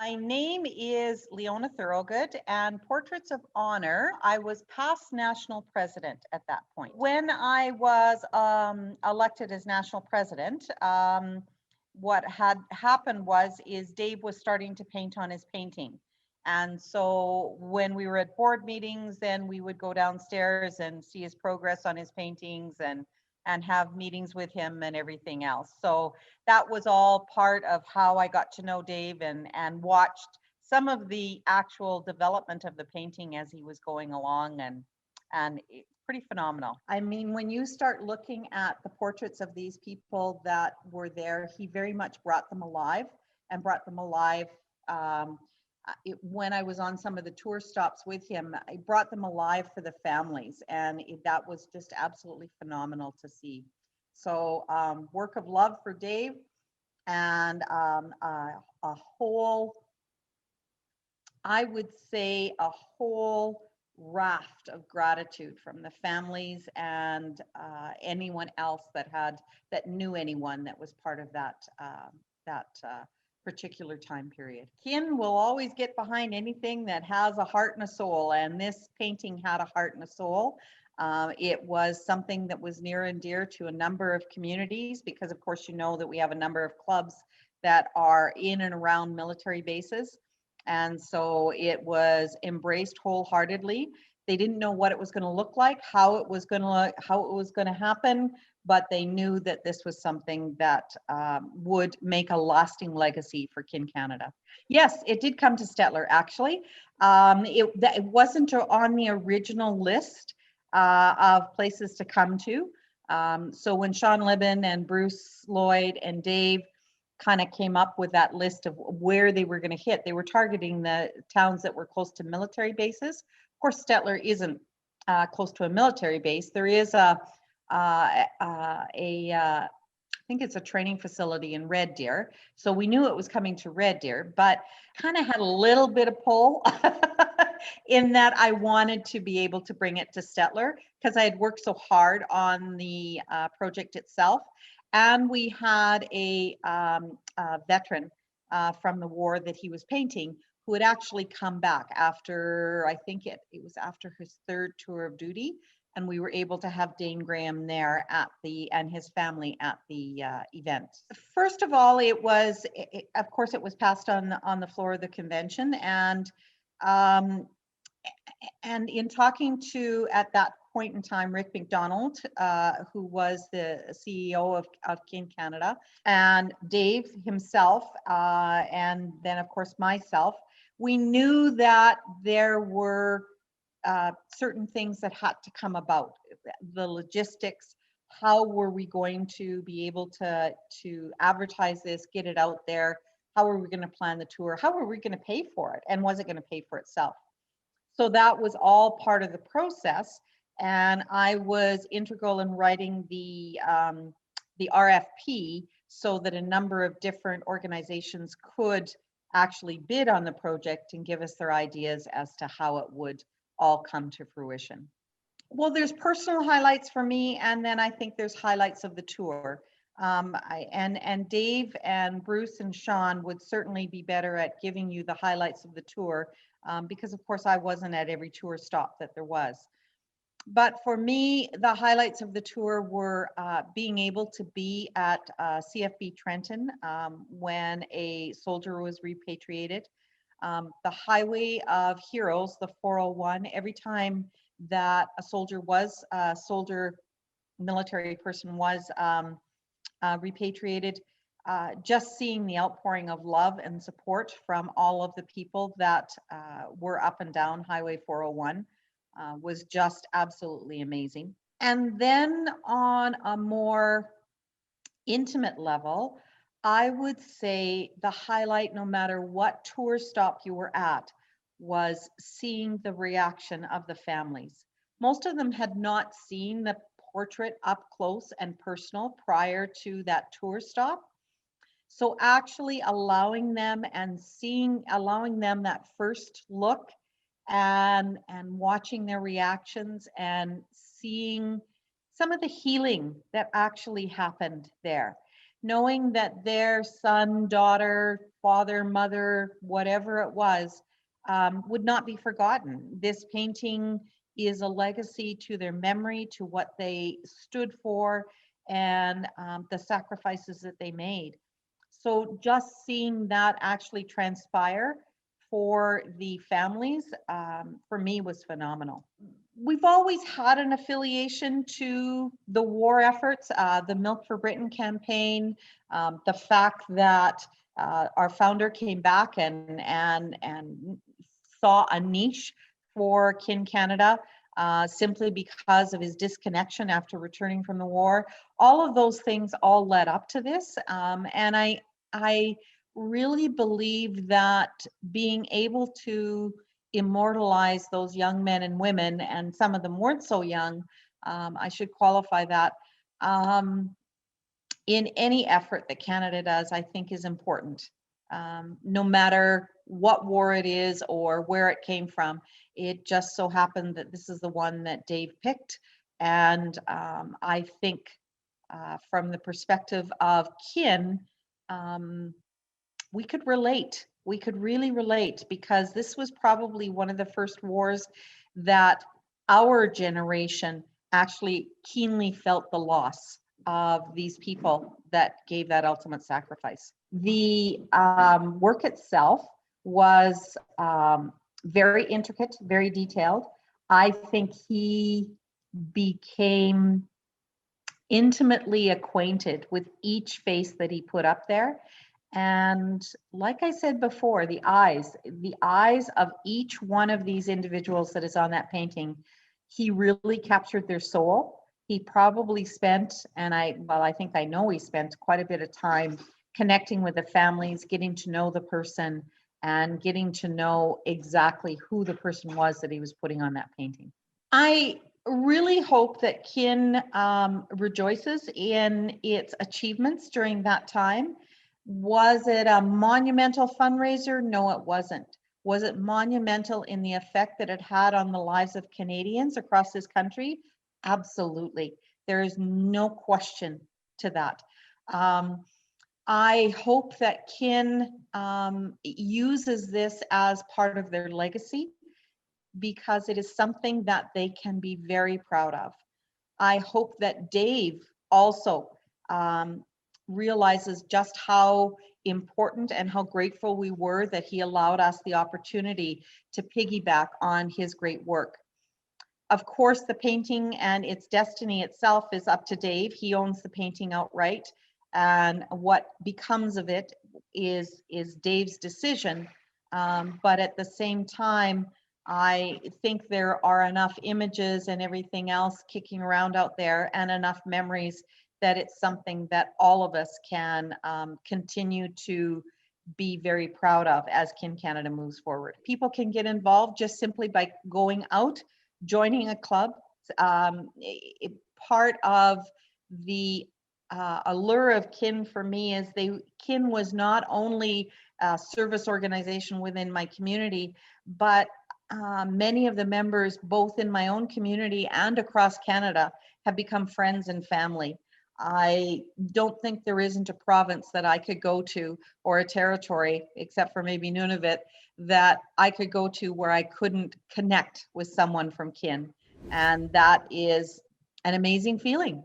My name is LeonaThorogood, and Portraits of Honor, I was past national president at that point. When I was elected as national president, what had happened is Dave was starting to paint on his painting. And so when we were at board meetings, then we would go downstairs and see his progress on his paintings and have meetings with him and everything else. So that was all part of how I got to know Dave and watched some of the actual development of the painting as he was going along, and it's pretty phenomenal. I mean, when you start looking at the portraits of these people that were there, he very much brought them alive and brought them alive. When I was on some of the tour stops with him, I brought them alive for the families, and that was just absolutely phenomenal to see. So work of love for Dave, and a whole, I would say, a whole raft of gratitude from the families and anyone else that knew anyone that was part of that particular time period. Kin will always get behind anything that has a heart and a soul, and this painting had a heart and a soul. It was something that was near and dear to a number of communities, because of course you know that we have a number of clubs that are in and around military bases, and so it was embraced wholeheartedly. They didn't know what it was going to look like, how it was going to happen, but they knew that this was something that would make a lasting legacy for Kin Canada. Yes, it did come to Stettler, actually. It wasn't on the original list of places to come to. So when Sean Libben and Bruce Lloyd and Dave kind of came up with that list of where they were going to hit, they were targeting the towns that were close to military bases. Of course, Stettler isn't close to a military base. There is I think it's a training facility in Red Deer. So we knew it was coming to Red Deer, but kind of had a little bit of pull in that I wanted to be able to bring it to Stettler because I had worked so hard on the project itself. And we had a veteran from the war that he was painting who had actually come back after, I think it was after his third tour of duty. And we were able to have Dane Graham there and his family at the event. First of all, of course, it was passed on the floor of the convention, and in talking to, at that point in time, Rick McDonald, who was the CEO of Kin Canada, and Dave himself, and then of course myself, we knew that there were certain things that had to come about. The logistics, how were we going to be able to advertise this, get it out there? How were we going to plan the tour? How were we going to pay for it? And was it going to pay for itself? So that was all part of the process. And I was integral in writing the RFP so that a number of different organizations could actually bid on the project and give us their ideas as to how it would all come to fruition. Well, there's personal highlights for me, and then I think there's highlights of the tour. And Dave and Bruce and Sean would certainly be better at giving you the highlights of the tour, because of course I wasn't at every tour stop that there was. But for me, the highlights of the tour were being able to be at CFB Trenton when a soldier was repatriated. The Highway of Heroes, the 401, every time that a military person was repatriated, just seeing the outpouring of love and support from all of the people that were up and down Highway 401 was just absolutely amazing. And then on a more intimate level, I would say the highlight, no matter what tour stop you were at, was seeing the reaction of the families. Most of them had not seen the portrait up close and personal prior to that tour stop. So actually allowing them that first look and watching their reactions and seeing some of the healing that actually happened there, knowing that their son, daughter, father, mother, whatever it was, would not be forgotten. This painting is a legacy to their memory, to what they stood for, and the sacrifices that they made. So just seeing that actually transpire for the families, for me, was phenomenal. We've always had an affiliation to the war efforts, the Milk for Britain campaign, the fact that our founder came back and saw a niche for Kin Canada, simply because of his disconnection after returning from the war. All of those things all led up to this, and I really believe that being able to immortalize those young men and women, and some of them weren't so young, I should qualify that, in any effort that Canada does, I think is important. No matter what war it is or where it came from, it just so happened that this is the one that Dave picked. And I think from the perspective of kin, we could relate. We could really relate, because this was probably one of the first wars that our generation actually keenly felt the loss of these people that gave that ultimate sacrifice. The work itself was very intricate, very detailed. I think he became intimately acquainted with each face that he put up there. And like I said before, the eyes of each one of these individuals that is on that painting, he really captured their soul. He probably spent, and I think I know he spent quite a bit of time connecting with the families, getting to know the person, and getting to know exactly who the person was that he was putting on that painting. I really hope that Kin rejoices in its achievements during that time. Was it a monumental fundraiser? No, it wasn't. Was it monumental in the effect that it had on the lives of Canadians across this country? Absolutely. There is no question to that. I hope that Kin uses this as part of their legacy, because it is something that they can be very proud of. I hope that Dave also realizes just how important and how grateful we were that he allowed us the opportunity to piggyback on his great work. Of course, the painting and its destiny itself is up to Dave. He owns the painting outright, and what becomes of it is Dave's decision. But at the same time, I think there are enough images and everything else kicking around out there, and enough memories, that it's something that all of us can continue to be very proud of as Kin Canada moves forward. People can get involved just simply by going out, joining a club. Part of the allure of Kin for me is Kin was not only a service organization within my community, but many of the members, both in my own community and across Canada, have become friends and family. I don't think there isn't a province that I could go to, or a territory, except for maybe Nunavut, that I could go to where I couldn't connect with someone from Kin. And that is an amazing feeling.